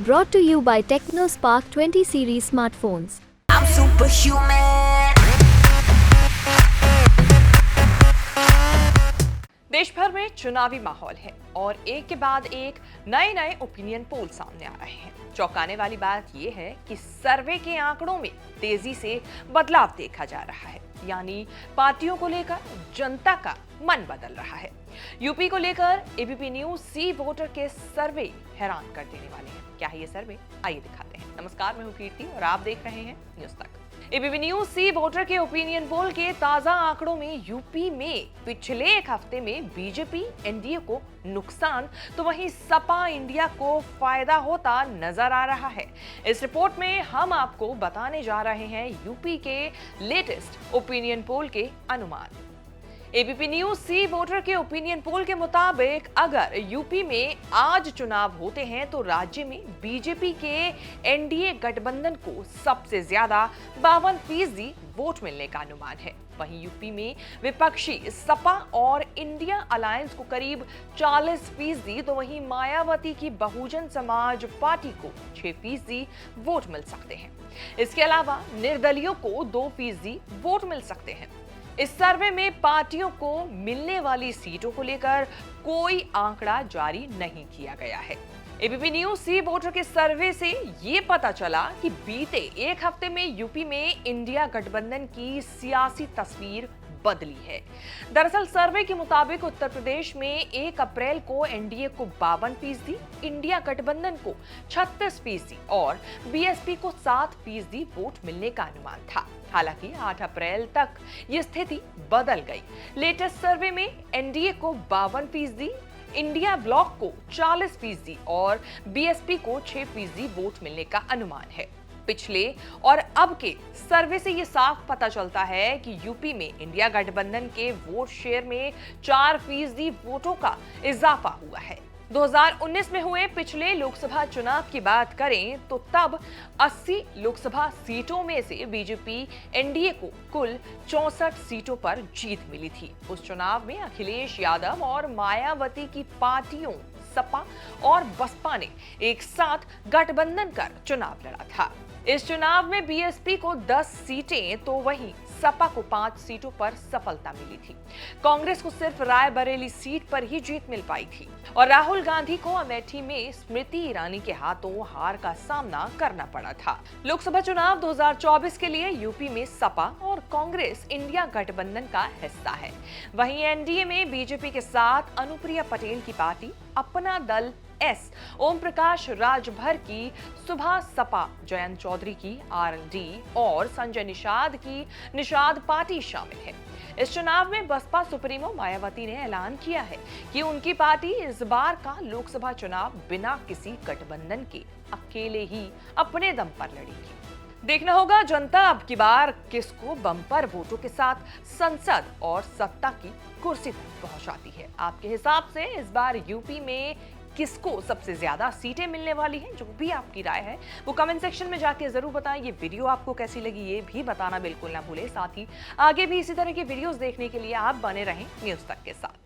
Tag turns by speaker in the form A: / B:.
A: Brought to you by TechnoSpark 20 series smartphones.
B: I'm superhuman.
C: देश भर में चुनावी माहौल है और एक के बाद एक नए ओपिनियन पोल सामने आ रहे हैं। चौंकाने वाली बात यह है कि सर्वे के आंकड़ों में तेजी से बदलाव देखा जा रहा है, यानी पार्टियों को लेकर जनता का मन बदल रहा है। यूपी को लेकर एबीपी न्यूज सी वोटर के सर्वे हैरान कर देने वाले हैं। क्या है ये सर्वे, आइए दिखाते हैं। नमस्कार, मैं हूं कीर्ति और आप देख रहे हैं न्यूज तक। एबीपी न्यूज सी वोटर के ओपिनियन पोल के ताजा आंकड़ों में यूपी में पिछले एक हफ्ते में बीजेपी एनडीए को नुकसान तो वहीं सपा इंडिया को फायदा होता नजर आ रहा है। इस रिपोर्ट में हम आपको बताने जा रहे हैं यूपी के लेटेस्ट ओपिनियन पोल के अनुमान। एबीपी न्यूज सी वोटर के ओपिनियन पोल के मुताबिक अगर यूपी में आज चुनाव होते हैं तो राज्य में बीजेपी के एनडीए गठबंधन को सबसे ज्यादा 52% वोट मिलने का अनुमान है। वहीं यूपी में विपक्षी सपा और इंडिया अलायंस को करीब 40%, तो वहीं मायावती की बहुजन समाज पार्टी को 6% वोट मिल सकते हैं। इसके अलावा निर्दलियों को 2% वोट मिल सकते हैं। इस सर्वे में पार्टियों को मिलने वाली सीटों को लेकर कोई आंकड़ा जारी नहीं किया गया है। एबीपी न्यूज सी वोटर के सर्वे से ये पता चला कि बीते एक हफ्ते में यूपी में इंडिया गठबंधन की सियासी तस्वीर बदली है। दरअसल सर्वे के मुताबिक उत्तर प्रदेश में 1 अप्रैल को एनडीए को 52%, इंडिया गठबंधन को 36% और बीएसपी को 7% वोट मिलने का अनुमान था। हालांकि 8 अप्रैल तक ये स्थिति बदल गई। लेटेस्ट सर्वे में एनडीए को 52%, इंडिया ब्लॉक को 40% और बीएसपी को 6% वोट मिलने का अनुमान है। पिछले और अब के सर्वे से ये साफ पता चलता है कि यूपी में इंडिया गठबंधन के वोट शेयर में 4% वोटों का इजाफा हुआ है। 2019 में हुए पिछले लोकसभा चुनाव की बात करें तो तब 80 लोकसभा सीटों में से बीजेपी एनडीए को कुल 64 सीटों पर जीत मिली थी। उस चुनाव में अखिलेश यादव और मायावती की पार्टियों सपा और बसपा ने एक साथ गठबंधन कर चुनाव लड़ा था। इस चुनाव में बीएसपी को 10 सीटें तो वहीं सपा को 5 सीटों पर सफलता मिली थी। कांग्रेस को सिर्फ रायबरेली सीट पर ही जीत मिल पाई थी और राहुल गांधी को अमेठी में स्मृति ईरानी के हाथों हार का सामना करना पड़ा था। लोकसभा चुनाव 2024 के लिए यूपी में सपा और कांग्रेस इंडिया गठबंधन का हिस्सा है। वहीं एनडीए में बीजेपी के साथ अनुप्रिया पटेल की पार्टी अपना दल एस, ओम प्रकाश राजभर की सुभाष सपा, जयंत चौधरी की आरएलडी और संजय निषाद की निषाद पार्टी शामिल है। इस चुनाव में बसपा सुप्रीमो मायावती ने ऐलान किया है कि उनकी पार्टी इस बार का लोकसभा चुनाव बिना किसी गठबंधन के अकेले ही अपने दम पर लड़ेगी। देखना होगा जनता अब की बार किसको बम्पर वोटों के साथ संसद और सत्ता की कुर्सी तक पहुंचाती है। आपके हिसाब से इस बार यूपी में किसको सबसे ज्यादा सीटें मिलने वाली हैं? जो भी आपकी राय है वो कमेंट सेक्शन में जाके जरूर बताएं। ये वीडियो आपको कैसी लगी ये भी बताना बिल्कुल ना भूलें। साथ ही आगे भी इसी तरह की वीडियोस देखने के लिए आप बने रहें न्यूज तक के साथ।